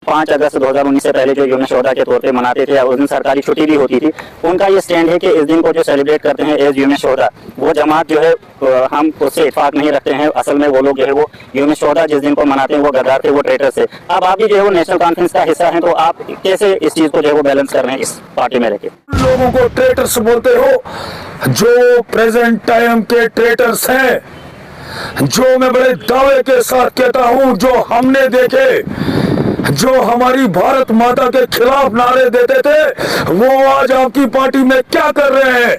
5 अगस्त 2019 से पहले जो यौम शोहदा के तौर पे मनाते थे, उस दिन सरकारी छुट्टी भी होती थी। उनका ये स्टैंड है कि इस दिन को जो सेलिब्रेट करते हैं एज यौम शोहदा, वो जमात जो है हम उससे इत्फाक नहीं रखते हैं। असल में वो लोग जो है वो यौम शोहदा जिस दिन को मनाते हैं वो गद्दार थे, वो ट्रेटर थे। अब आप भी जो है वो नेशनल कॉन्फ्रेंस का हिस्सा हैं, तो आप कैसे इस चीज़ को जो है वो बैलेंस कर रहे हैं इस पार्टी में रहकर? लोगों को ट्रेटर्स बोलते हो, जो प्रेजेंट टाइम के ट्रेटर्स हैं, जो मैं बड़े दावे के साथ कहता हूं, जो हमने देखे, जो हमारी भारत माता के खिलाफ नारे देते थे, वो आज आपकी पार्टी में क्या कर रहे हैं?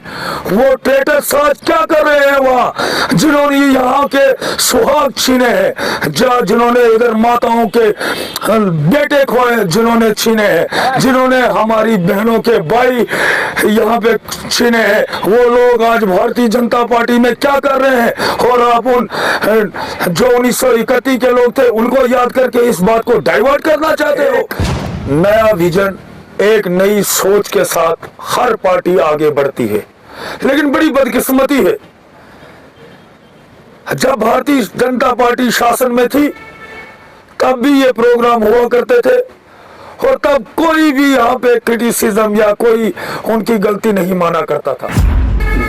वो ट्रेटर्स आज क्या कर रहे हैं वहाँ, जिन्होंने यहाँ के सुहाग छीने हैं, जिन्होंने इधर माताओं के बेटे खोए, जिन्होंने छीने हैं, जिन्होंने हमारी बहनों के भाई यहाँ पे छीने हैं, वो लोग आज भारतीय जनता पार्टी में क्या कर रहे हैं? और आप उन जो 1931 के लोग थे उनको याद करके इस बात को डाइवर्ट करना चाहते हो। नया विजन, एक नई सोच के साथ हर पार्टी आगे बढ़ती है, लेकिन बड़ी बदकिस्मती है, जब भारतीय जनता पार्टी शासन में थी तब भी ये प्रोग्राम हुआ करते थे और तब कोई भी यहाँ पे क्रिटिसिज्म या कोई उनकी गलती नहीं माना करता था।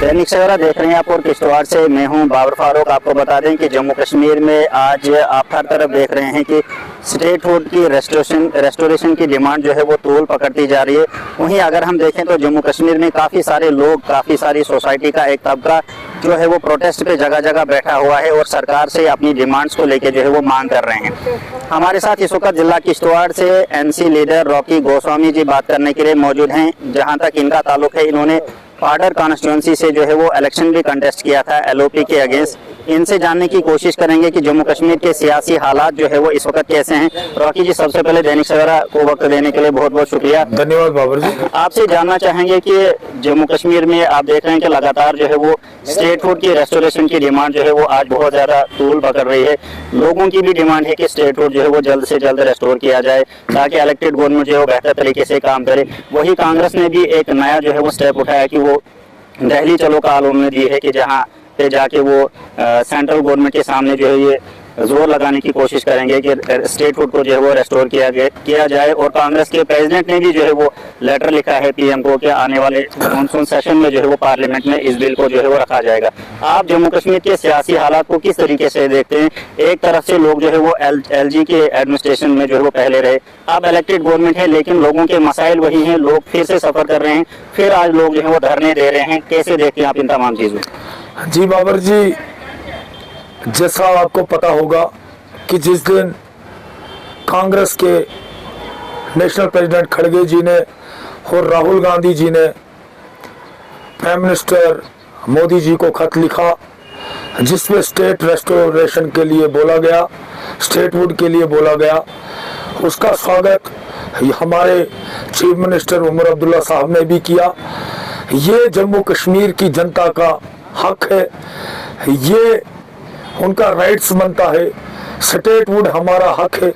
दैनिक सवेरा देख रहे हैं आप और किश्तवाड़ से मैं हूं बाबर फारूक। आपको बता दें कि जम्मू कश्मीर में आज आप हर तरफ देख रहे हैं कि स्टेट फूड की रेस्टोरेशन की डिमांड जो है वो तूल पकड़ती जा रही है। वहीं अगर हम देखें तो जम्मू कश्मीर में काफ़ी सारे लोग, काफ़ी सारी सोसाइटी का एक तबका जो है वो प्रोटेस्ट पे जगह जगह बैठा हुआ है और सरकार से अपनी डिमांड्स को लेकर जो है वो मांग कर रहे हैं। हमारे साथ इस वक्त जिला किश्तवाड़ से NC leader Rocky Goswami ji बात करने के लिए मौजूद हैं। जहां तक इनका ताल्लुक है, इन्होंने पाडर कॉन्स्टिट्यूंसी से जो है वो इलेक्शन भी कंटेस्ट किया था एलओपी के अगेंस्ट। इनसे जानने की कोशिश करेंगे कि जम्मू कश्मीर के सियासी हालात जो है वो इस वक्त कैसे हैं। रॉकी जी, सबसे पहले दैनिक सवेरा को वक्त देने के लिए बहुत बहुत शुक्रिया। धन्यवाद बाबर जी। आपसे जानना चाहेंगे कि जम्मू कश्मीर में आप देख रहे हैं कि लगातार जो है वो स्ट्रीट फूड की रेस्टोरेशन की डिमांड जो है वो आज बहुत ज्यादा तूल पकड़ रही है। लोगों की भी डिमांड है कि स्ट्रीट फूड जो है वो जल्द से जल्द रेस्टोर किया जाए ताकि इलेक्टेड गवर्नमेंट जो है वो बेहतर तरीके से काम करे। वही कांग्रेस ने भी एक नया जो है वो स्टेप उठाया कि वो दिल्ली चलो कॉल उन्होंने दी है कि जहाँ पे जाके वो सेंट्रल गवर्नमेंट के सामने जो है ये जोर लगाने की कोशिश करेंगे कि स्टेट फूड को जो है वो रेस्टोर किया जाए। और कांग्रेस के प्रेसिडेंट ने भी जो है वो लेटर लिखा है पीएम को कि आने वाले मानसून सेशन में जो है वो पार्लियामेंट में इस बिल को जो है वो रखा जाएगा। आप जम्मू कश्मीर के सियासी हालात को किस तरीके से देखते हैं? एक तरफ से लोग जो है वो एलजी के एडमिनिस्ट्रेशन में जो है वो पहले रहे, अब इलेक्टेड गवर्नमेंट है, लेकिन लोगों के मसाइल वही हैं, लोग फिर से सफर कर रहे हैं, फिर आज लोग जो है वो धरने दे रहे हैं। कैसे देखते हैं आप इन तमाम चीजों? जी बाबर जी, जैसा आपको पता होगा कि जिस दिन कांग्रेस के नेशनल प्रेसिडेंट खड़गे जी ने और राहुल गांधी जी ने प्राइम मिनिस्टर मोदी जी को खत लिखा जिसमें स्टेट रेस्टोरेशन के लिए बोला गया, स्टेट फूड के लिए बोला गया, उसका स्वागत हमारे चीफ मिनिस्टर उमर अब्दुल्ला साहब ने भी किया। ये जम्मू कश्मीर की जनता का हक है, ये उनका राइट्स बनता है, स्टेट फूड हमारा हक है,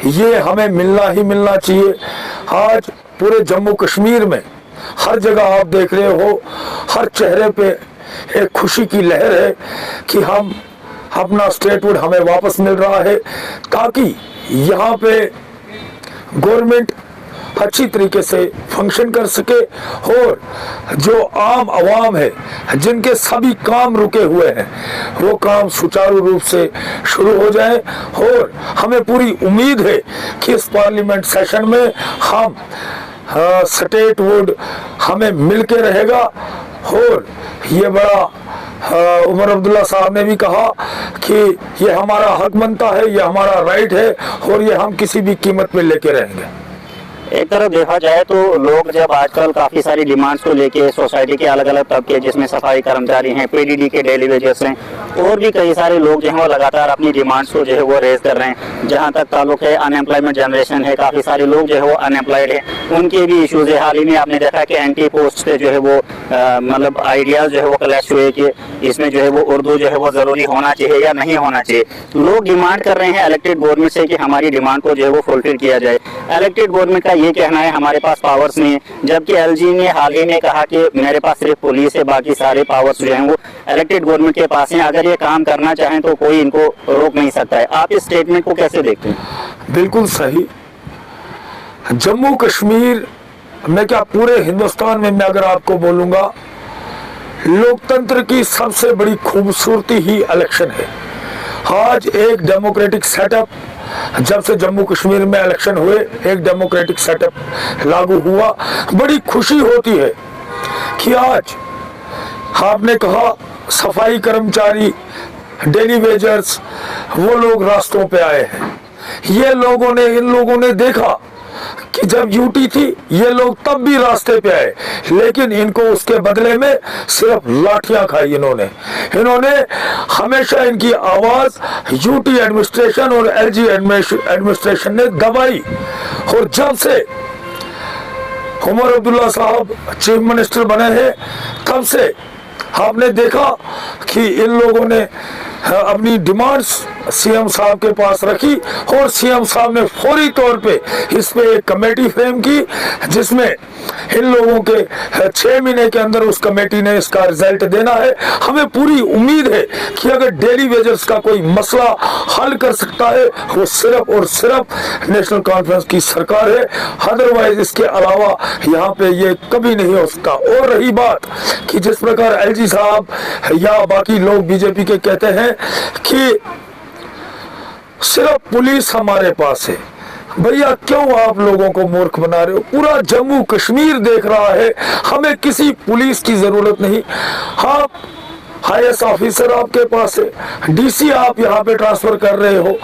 ये हमें मिलना ही मिलना चाहिए। आज पूरे जम्मू कश्मीर में हर जगह आप देख रहे हो, हर चेहरे पे एक खुशी की लहर है कि हम अपना स्टेट फूड हमें वापस मिल रहा है, ताकि यहाँ पे गवर्नमेंट अच्छी तरीके से फंक्शन कर सके और जो आम आवाम है जिनके सभी काम रुके हुए हैं वो काम सुचारू रूप से शुरू हो जाए। और हमें पूरी उम्मीद है कि इस पार्लियामेंट सेशन में हम स्टेट फूड हमें मिल के रहेगा। और ये बड़ा उमर अब्दुल्ला साहब ने भी कहा कि ये हमारा हक बनता है, ये हमारा राइट है और ये हम किसी भी कीमत पे लेके रहेंगे। एक तरफ देखा जाए तो लोग जब आजकल काफी सारी डिमांड्स को लेके सोसाइटी के अलग अलग तबके, जिसमें सफाई कर्मचारी हैं, पीडीडी के डेली वेजेस हैं, और भी कई सारे लोग जो हैं वो लगातार अपनी डिमांड्स को जो है वो रेज कर रहे हैं। जहां तक ताल्लुक है अनएम्प्लॉयमेंट जनरेशन है, काफी सारे लोग जो है वो अनएम्प्लॉयड है, उनके भी इशूज है। हाल ही में आपने देखा कि एंटी पोस्ट से जो है वो मतलब आइडियाज जो है वो क्लैश हुए कि इसमें जो है वो उर्दू जो है वो जरूरी होना चाहिए या नहीं होना चाहिए। लोग डिमांड कर रहे हैं इलेक्टेड गवर्नमेंट से कि हमारी डिमांड को जो है वो फुलफिल किया जाए। इलेक्टेड गवर्नमेंट का ये कहना है हमारे पास पावर्स नहीं है, जबकि एलजी ने हाल ही में कहा कि मेरे पास सिर्फ पुलिस है, बाकी सारे पावर्स जो हैं वो इलेक्टेड गवर्नमेंट के पास हैं, अगर ये काम करना चाहें तो कोई इनको रोक नहीं सकता है। आप इस स्टेटमेंट को कैसे देखते हैं? बिल्कुल सही, जम्मू कश्मीर में क्या पूरे हिंदुस्तान में मैं अगर आपको बोलूंगा, लोकतंत्र की सबसे बड़ी खूबसूरती ही इलेक्शन है। आज एक डेमोक्रेटिक सेटअप, जब से जम्मू कश्मीर में इलेक्शन हुए एक डेमोक्रेटिक सेटअप लागू हुआ। बड़ी खुशी होती है कि आज आपने कहा सफाई कर्मचारी, डेली वेजर्स, वो लोग रास्तों पे आए हैं। इन लोगों ने देखा कि जब यूटी थी ये लोग तब भी रास्ते पे आए, लेकिन इनको उसके बदले में सिर्फ लाठियां खाई। इन्होंने हमेशा इनकी आवाज यूटी एडमिनिस्ट्रेशन और एलजी एडमिनिस्ट्रेशन ने दबाई। और जब से उमर अब्दुल्ला साहब चीफ मिनिस्टर बने हैं, तब से आपने देखा कि इन लोगों ने अपनी डिमांड्स सीएम साहब के पास रखी और सीएम साहब ने फौरी तौर पे इस पे एक कमेटी फ्रेम की, जिसमें इन लोगों के 6 महीने के अंदर उस कमेटी ने इसका रिजल्ट देना है। हमें पूरी उम्मीद है कि अगर डेली वेजर्स का कोई मसला हल कर सकता है वो सिर्फ और सिर्फ नेशनल कॉन्फ्रेंस की सरकार है, अदरवाइज इसके अलावा यहाँ पे ये कभी नहीं हो सकता। और रही बात कि जिस प्रकार एलजी साहब या बाकी लोग बीजेपी के कहते हैं कि सिर्फ पुलिस हमारे पास है, भैया क्यों आप लोगों को मूर्ख बना रहे हो? पूरा जम्मू कश्मीर देख रहा है, हमें किसी पुलिस की जरूरत नहीं। आप IAS ऑफिसर आपके पास है, डीसी आप यहाँ पे ट्रांसफर कर रहे हो।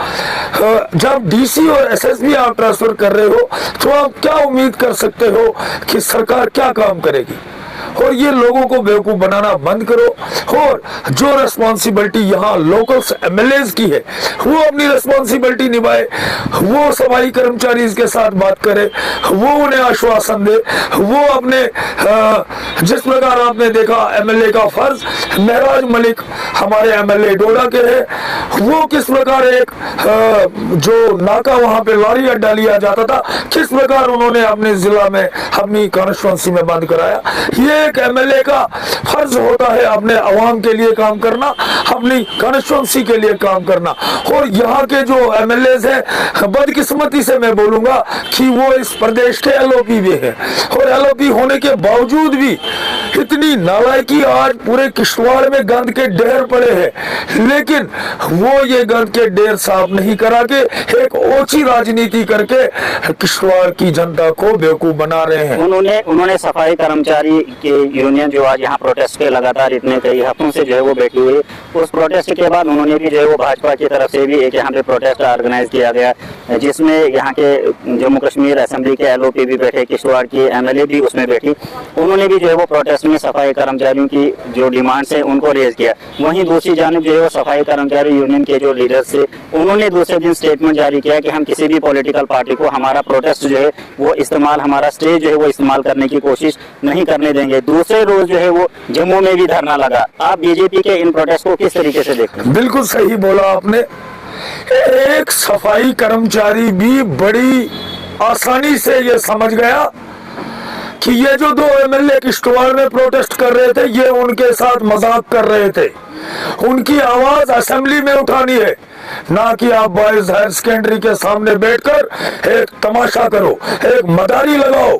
जब डीसी और एसएसपी आप ट्रांसफर कर रहे हो तो आप क्या उम्मीद कर सकते हो कि सरकार क्या काम करेगी? और ये लोगों को बेवकूफ बनाना बंद करो। और जो रिस्पॉन्सिबिलिटी यहाँ लोकल्स एमएलएज की है वो अपनी रिस्पॉन्सिबिलिटी निभाए, वो सफाई कर्मचारी के साथ बात करे, वो उन्हें आश्वासन दे, वो अपने जिस प्रकार आपने देखा एमएलए का फर्ज महराज मलिक हमारे एमएलए डोडा के है, वो किस प्रकार एक जो नाका वहां पे लॉरी अड्डा लिया जाता था, किस प्रकार उन्होंने अपने जिला में अपनी कॉन्स्टिट्यूंसी में बंद कराया। ये एक एमएलए का फर्ज होता है अपने अवाम के लिए काम करना, अपनी कॉन्स्टिट्यूंसी के लिए काम करना। और यहाँ के जो एमएलएज हैं, बदकिस्मती से मैं बोलूंगा कि वो इस प्रदेश के एलओपी भी है, और एलओपी होने के बावजूद भी इतनी नालायकी, आज पूरे किश्तवाड़ में गंद के ढेर पड़े हैं, लेकिन वो ये गंद के ढेर साफ नहीं करा के एक ओछी राजनीति करके किश्तवाड़ की जनता को बेवकूफ बना रहे हैं। उन्होंने सफाई कर्मचारी के यूनियन जो आज यहाँ प्रोटेस्ट पे लगातार इतने कई हफ्तों से जो है वो बैठी हुई है, उस प्रोटेस्ट के बाद उन्होंने भी जो है वो भाजपा की तरफ से भी एक यहाँ पे प्रोटेस्ट ऑर्गेनाइज किया गया, जिसमें यहाँ के जम्मू कश्मीर असेंबली के एलओपी भी बैठे, किश्तवाड़ की एमएलए भी उसमें बैठी। उन्होंने भी जो है वो प्रोटेस्ट में सफाई कर्मचारियों की जो डिमांड्स है उनको रेज किया। वहीं दूसरी जानिब जो है वो सफाई कर्मचारी यूनियन के जो लीडर्स थे उन्होंने दूसरे दिन स्टेटमेंट जारी किया कि हम किसी भी पॉलिटिकल पार्टी को हमारा प्रोटेस्ट जो है वो इस्तेमाल, हमारा स्टेज जो है वो इस्तेमाल करने की कोशिश नहीं करने देंगे। दूसरे रोज जो है वो जम्मू में भी धरना लगा। आप बीजेपी के इन प्रोटेस्ट को किस तरीके से देखते हैं? बिल्कुल सही बोला आपने। एक सफाई कर्मचारी भी बड़ी आसानी से ये समझ गया कि ये जो 2 एमएलए किश्तवाड़ में प्रोटेस्ट कर रहे थे ये उनके साथ मजाक कर रहे थे। उनकी आवाज असेंबली में उठानी है, ना कि आप बॉयज हायर सेकेंडरी के सामने बैठकर एक तमाशा करो, एक मदारी लगाओ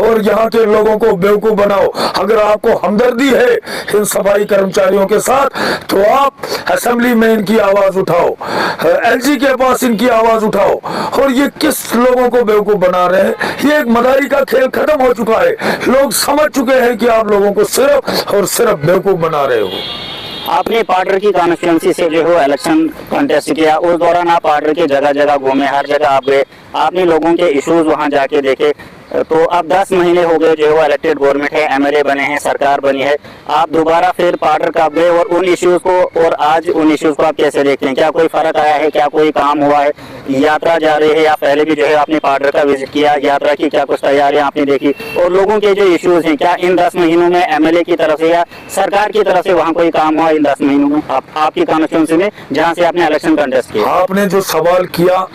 और यहाँ के लोगों को बेवकूफ बनाओ। अगर आपको हमदर्दी है इन सफाई कर्मचारियों के साथ तो आप असेंबली में इनकी आवाज उठाओ, एलजी के पास इनकी आवाज उठाओ। और ये किस लोगों को बेवकूफ बना रहे हैं? ये एक मदारी का खेल खत्म हो चुका है। लोग समझ चुके हैं कि आप लोगों को सिर्फ और सिर्फ बेवकूफ बना रहे हो। आपने पार्डर की कॉन्स्टिट्यूंसी से जो है इलेक्शन कंटेस्ट किया, उस दौरान आप पार्डर के जगह जगह घूमे, हर जगह आप गए, आपने लोगों के इश्यूज वहां जाके देखे। तो अब 10 महीने हो गए जो है वो इलेक्टेड गवर्नमेंट है, एमएलए बने हैं, सरकार बनी है, आप दोबारा फिर पार्डर का गए और उन इश्यूज को और आज उन इश्यूज को आप कैसे देखते हैं? क्या कोई फर्क आया है? क्या कोई काम हुआ है? यात्रा जा रही है या पहले भी जो है आपने पार्डर का विजिट किया, यात्रा की क्या कुछ तैयारियां आपने देखी? और लोगों के जो इश्यूज हैं क्या इन 10 महीनों में एमएलए की तरफ से या सरकार की तरफ से वहाँ कोई काम हुआ इन 10 महीनों में आपकी कॉन्स्टिट्यूंसी में जहाँ से आपने इलेक्शन कंटेस्ट किया? आपने जो सवाल किया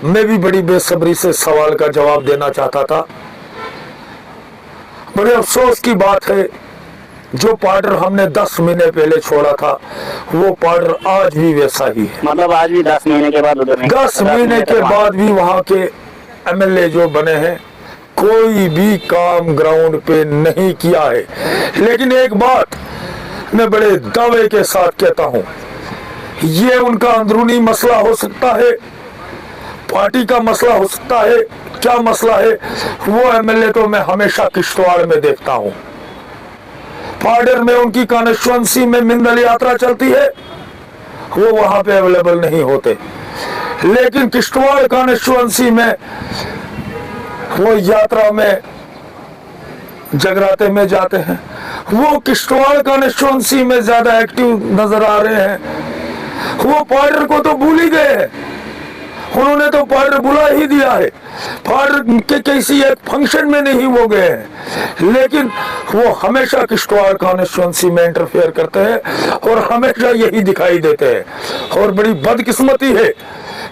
मैं भी बड़ी बेसब्री से सवाल का जवाब देना चाहता था। बड़े अफसोस की बात है जो पार्डर हमने 10 महीने पहले छोड़ा था वो पार्डर आज भी वैसा ही है। मतलब आज भी 10 महीने के बाद उधर 10 महीने के बाद भी वहाँ के एमएलए जो बने हैं कोई भी काम ग्राउंड पे नहीं किया है। लेकिन एक बात मैं बड़े दावे के साथ कहता हूं, ये उनका अंदरूनी मसला हो सकता है, पार्टी का मसला हो सकता है, क्या मसला है वो एमएलए तो मैं हमेशा किश्तवाड़ में देखता हूं। पार्डर में उनकी कॉन्स्टिट्यूएंसी में मिंदल यात्रा चलती है, वो वहां पे अवेलेबल नहीं होते, लेकिन किश्तवाड़ कॉन्स्टिट्यूएंसी में वो यात्रा में जगराते में जाते हैं। वो किश्तवाड़ कॉन्स्टिट्यूएंसी में ज्यादा एक्टिव नजर आ रहे हैं। वो पार्डर को तो भूल ही गए हैं, उन्होंने तो पार्डर बुला ही दिया है, पार्डर के किसी एक फंक्शन में नहीं वो गए हैं, लेकिन वो हमेशा किश्तवाड़ कॉन्स्टिट्यूएंसी में इंटरफेयर करते हैं और हमेशा यही दिखाई देते हैं। और बड़ी बदकिस्मती है,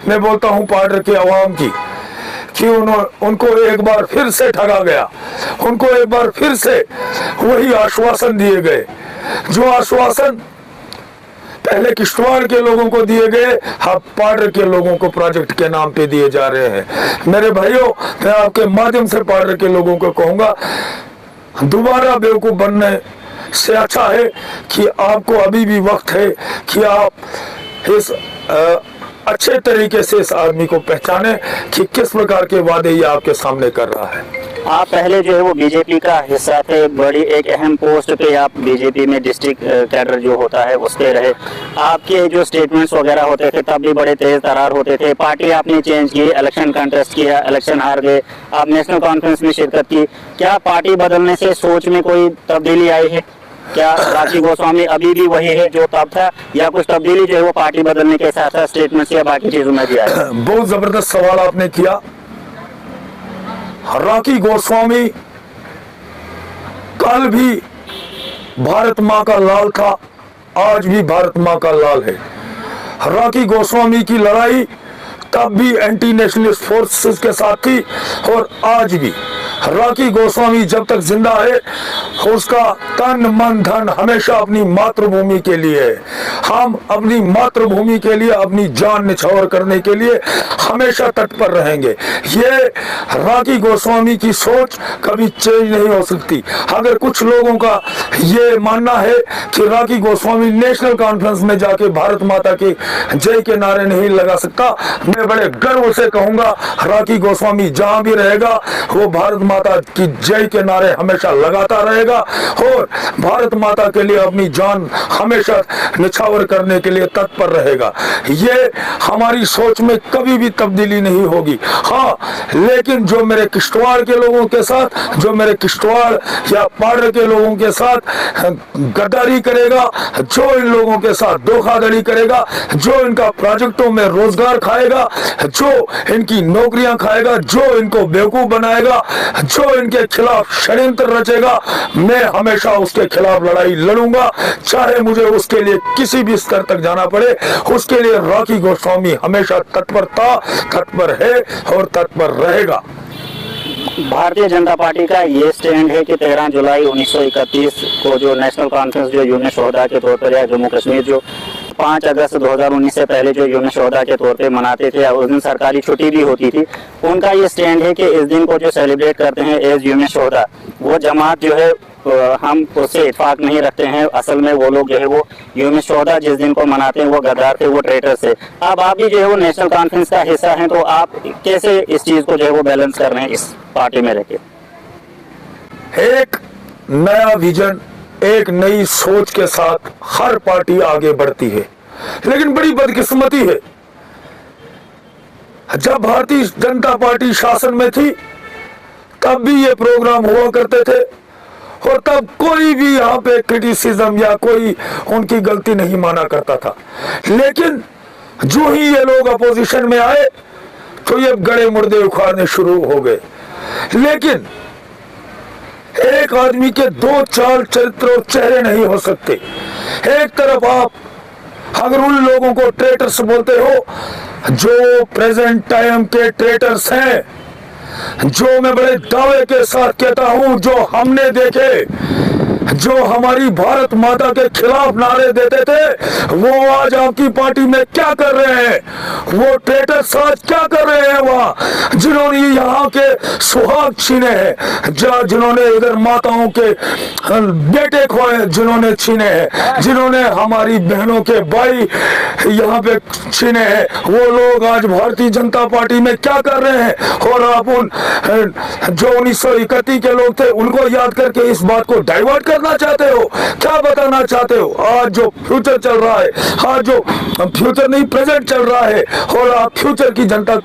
मैं बोलता हूं पार्डर के अवाम की, कि उनको एक बार फिर से ठगा गया, उनको एक बार फिर से वही आश्वासन दिए गए जो आश्वासन पहले किश्तवाड़ के लोगों को दिए गए, अब पार्डर के लोगों को प्रोजेक्ट के नाम पे दिए जा रहे हैं। मेरे भाइयों, मैं आपके माध्यम से पार्डर के लोगों को कहूंगा, दोबारा बेवकूफ बनने से अच्छा है कि आपको अभी भी वक्त है कि आप इस अच्छे तरीके से इस आदमी को पहचाने कि किस प्रकार के वादे ये आपके सामने कर रहा है। आप पहले जो है वो बीजेपी का हिस्सा थे, बड़ी एक अहम पोस्ट पे आप बीजेपी में डिस्ट्रिक्ट कैडर जो होता है उस पे रहे। आपके जो स्टेटमेंट्स वगैरह होते थे तब भी बड़े तेज तरार होते थे। पार्टी आपने चेंज की, इलेक्शन कंटेस्ट किया, इलेक्शन हार गए, आप नेशनल कॉन्फ्रेंस में शिरकत की। क्या पार्टी बदलने से सोच में कोई तब्दीली आई है? क्या राखी गोस्वामी अभी भी वही है जो तब था, या कुछ तब्दीली जो है वो पार्टी बदलने के साथ साथ स्टेटमेंट्स या बाकी चीजों में भी आई? बहुत जबरदस्त सवाल आपने किया। राखी गोस्वामी कल भी भारत माँ का लाल था, आज भी भारत माँ का लाल है। राखी गोस्वामी की लड़ाई तब भी एंटी नेशनलिस्ट फोर्सेस के साथ थी और आज भी राखी गोस्वामी जब तक जिंदा है उसका तन मन धन हमेशा अपनी मातृभूमि के लिए है। हम अपनी मातृभूमि के लिए अपनी जान निछावर करने के लिए हमेशा तत्पर रहेंगे। ये राखी गोस्वामी की सोच कभी चेंज नहीं हो सकती। अगर कुछ लोगों का ये मानना है कि राखी गोस्वामी नेशनल कॉन्फ्रेंस में जाके भारत माता की जय के नारे नहीं लगा सकता, मैं बड़े गर्व से कहूंगा राखी गोस्वामी जहां भी रहेगा वो भारत माता की जय के नारे हमेशा लगाता रहेगा और भारत माता के लिए अपनी जान हमेशा निछावर करने के लिए तत्पर रहेगा। ये हमारी सोच में कभी भी तब्दीली नहीं होगी। हाँ, लेकिन जो मेरे किश्तवाड़ के लोगों के साथ, जो मेरे किश्तवाड़ या पार्डर के लोगों के साथ गद्दारी करेगा, जो इन लोगों के साथ धोखाधड़ी करेगा, जो इनका प्रोजेक्टों में रोजगार खाएगा, जो इनकी नौकरियां खाएगा, जो इनको बेवकूफ बनाएगा, जो इनके खिलाफ षड्यंत्र रचेगा, मैं हमेशा उसके खिलाफ लड़ाई लड़ूंगा, चाहे मुझे उसके लिए किसी भी स्तर तक जाना पड़े। उसके लिए राखी गोस्वामी हमेशा तत्पर था, तत्पर है और तत्पर रहेगा। भारतीय जनता पार्टी का ये स्टैंड है कि 13 जुलाई 1931 को जो नेशनल कॉन्फ्रेंस जो यूनियन शोहदा के तौर पर या जम्मू कश्मीर जो 5 अगस्त 2019 से पहले जो यूनियन शोहदा के तौर पे मनाते थे, उस दिन सरकारी छुट्टी भी होती थी। उनका ये स्टैंड है कि इस दिन को जो सेलिब्रेट करते हैं एज यूनियन शोहदा, वो जमात जो है हम उससे इत्फाक नहीं रखते हैं। असल में वो लोग जो है वो यूनियन शोहदा जिस दिन को मनाते हैं वो गद्दार थे, वो ट्रेटर थे। अब आप भी जो है वो नेशनल कॉन्फ्रेंस का हिस्सा हैं, तो आप कैसे इस चीज को जो है वो बैलेंस कर रहे हैं इस पार्टी में रहकर? एक नया विजन, एक नई सोच के साथ हर पार्टी आगे बढ़ती है, लेकिन बड़ी बदकिस्मती है जब भारतीय जनता पार्टी शासन में थी तब भी ये प्रोग्राम हुआ करते थे और तब कोई भी यहाँ पे क्रिटिसिज्म या कोई उनकी गलती नहीं माना करता था। लेकिन जो ही ये लोग अपोजिशन में आए तो ये गड़े मुर्दे उखाड़ने शुरू हो गए। लेकिन एक आदमी के दो चाल चरित्र और चेहरे नहीं हो सकते। एक तरफ आप अगर उन लोगों को ट्रेटर्स बोलते हो जो प्रेजेंट टाइम के ट्रेटर्स हैं, जो मैं बड़े दावे के साथ कहता हूं जो हमने देखे, जो हमारी भारत माता के खिलाफ नारे देते थे वो आज आपकी पार्टी में क्या कर रहे हैं? वो ट्रेटर साज क्या कर रहे हैं वहां, जिन्होंने यहाँ के सुहाग छीने हैं, जिन्होंने इधर माताओं के बेटे खोए, जिन्होंने छीने हैं, जिन्होंने हमारी बहनों के भाई यहाँ पे छीने हैं, वो लोग आज भारतीय जनता पार्टी में क्या कर रहे हैं? और आप उन जो 1931 के लोग थे उनको याद करके इस बात को डाइवर्ट करना चाहते हो? क्या बताना चाहते हो? आज जो फ्यूचर चल रहा है, आज जो फ्यूचर नहीं प्रेजेंट चल रहा है, और आप फ्यूचर की जनता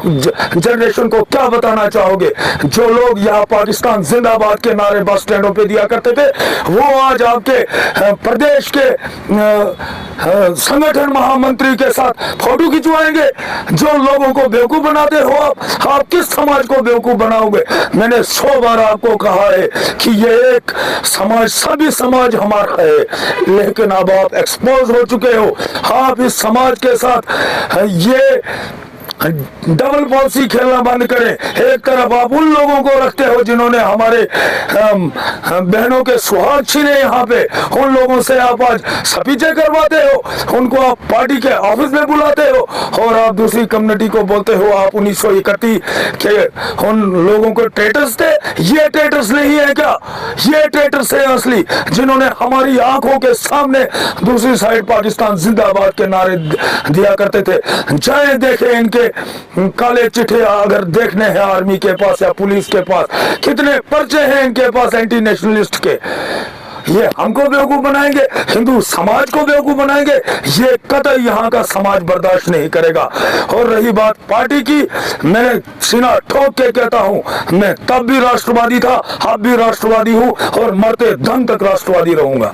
जनरेशन को क्या बताना चाहोगे? जो लोग यहाँ पाकिस्तान जिंदाबाद के नारे बस स्टैंडों पे दिया करते थे, वो आज आपके प्रदेश के संगठन महामंत्री के साथ फोटो खिंचवाएंगे। जो लोगों को बेवकूफ बनाते हो आप किस समाज को बेवकूफ बनाओगे? मैंने 100 बार आपको कहा है कि ये एक समाज, सभी समाज हमारा है, लेकिन अब आप एक्सपोज हो चुके हो। आप इस समाज के साथ ये डबल पॉलिसी खेलना बंद करें। एक तरफ आप उन लोगों को रखते हो जिन्होंने हमारे बहनों के सुहाग छीने यहाँ पे, उन लोगों से आप आज सपीचे करवाते हो, उनको आप पार्टी के ऑफिस में बुलाते हो, और आप दूसरी कम्युनिटी को बोलते हो आप 1931 के उन लोगों को ट्रेटर्स थे। ये ट्रेटर्स नहीं है क्या? ये ट्रेटर्स है असली, जिन्होंने हमारी आंखों के सामने दूसरी साइड पाकिस्तान जिंदाबाद के नारे दिया करते थे। जाए देखे इनके काले चिट्ठे अगर देखने हैं आर्मी के पास या पुलिस के पास, कितने पर्चे हैं इनके पास एंटी नेशनलिस्ट के। ये हमको बेवकूफ बनाएंगे, हिंदू समाज को बेवकूफ बनाएंगे, ये कतई यहाँ का समाज बर्दाश्त नहीं करेगा। और रही बात पार्टी की, मैं सीना ठोक के कहता हूँ, मैं तब भी राष्ट्रवादी था, अब भी राष्ट्रवादी हूँ, और मरते दम तक राष्ट्रवादी रहूंगा।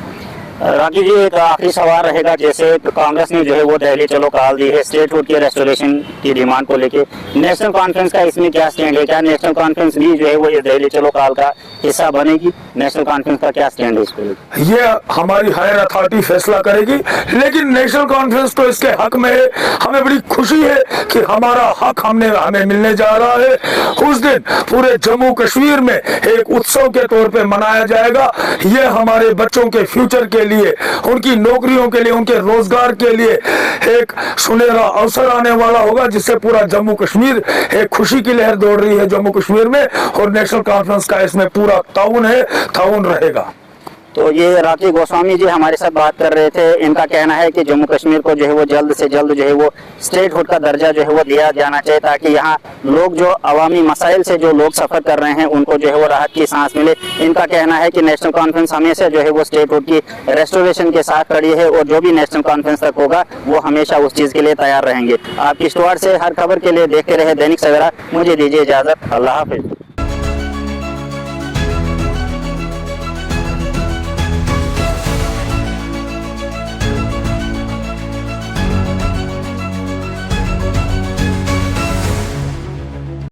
राजू जी, एक आखिरी सवाल रहेगा, जैसे कांग्रेस ने जो है वो दिल्ली चलो काल दी है स्टेटहुड के रेस्टोरेशन की डिमांड को लेके, नेशनल कॉन्फ्रेंस का इसमें क्या स्टैंड है? क्या नेशनल कॉन्फ्रेंस भी जो है वो ये दिल्ली चलो काल का हिस्सा बनेगी? नेशनल कॉन्फ्रेंस का क्या स्टैंड है इसको लेकर? ये हमारी हायर अथॉरिटी फैसला करेगी, लेकिन नेशनल कॉन्फ्रेंस तो इसके हक में है। हमें बड़ी खुशी है कि हमारा हक हमें मिलने जा रहा है। उस दिन पूरे जम्मू कश्मीर में एक उत्सव के तौर पे मनाया जाएगा। ये हमारे बच्चों के फ्यूचर के लिए, उनकी नौकरियों के लिए, उनके रोजगार के लिए एक सुनहरा अवसर आने वाला होगा, जिससे पूरा जम्मू कश्मीर एक खुशी की लहर दौड़ रही है जम्मू कश्मीर में, और नेशनल कॉन्फ्रेंस का इसमें पूरा ताउन है, ताउन रहेगा। तो ये राकेश गोस्वामी जी हमारे साथ बात कर रहे थे। इनका कहना है कि जम्मू कश्मीर को जो है वो जल्द से जल्द जो है वो स्टेटहुड का दर्जा जो है वो दिया जाना चाहिए, ताकि यहाँ लोग जो अवामी मसाइल से जो लोग सफर कर रहे हैं उनको जो है वो राहत की सांस मिले। इनका कहना है कि नेशनल कॉन्फ्रेंस हमेशा जो है वो स्टेटहुड की रेस्टोरेशन के साथ खड़ी है, और जो भी नेशनल कॉन्फ्रेंस तक होगा वो हमेशा उस चीज के लिए तैयार रहेंगे। आप किश्तवाड़ से हर खबर के लिए देखते रहे दैनिक सवेरा। मुझे दीजिए इजाजत, अल्लाह हाफिज।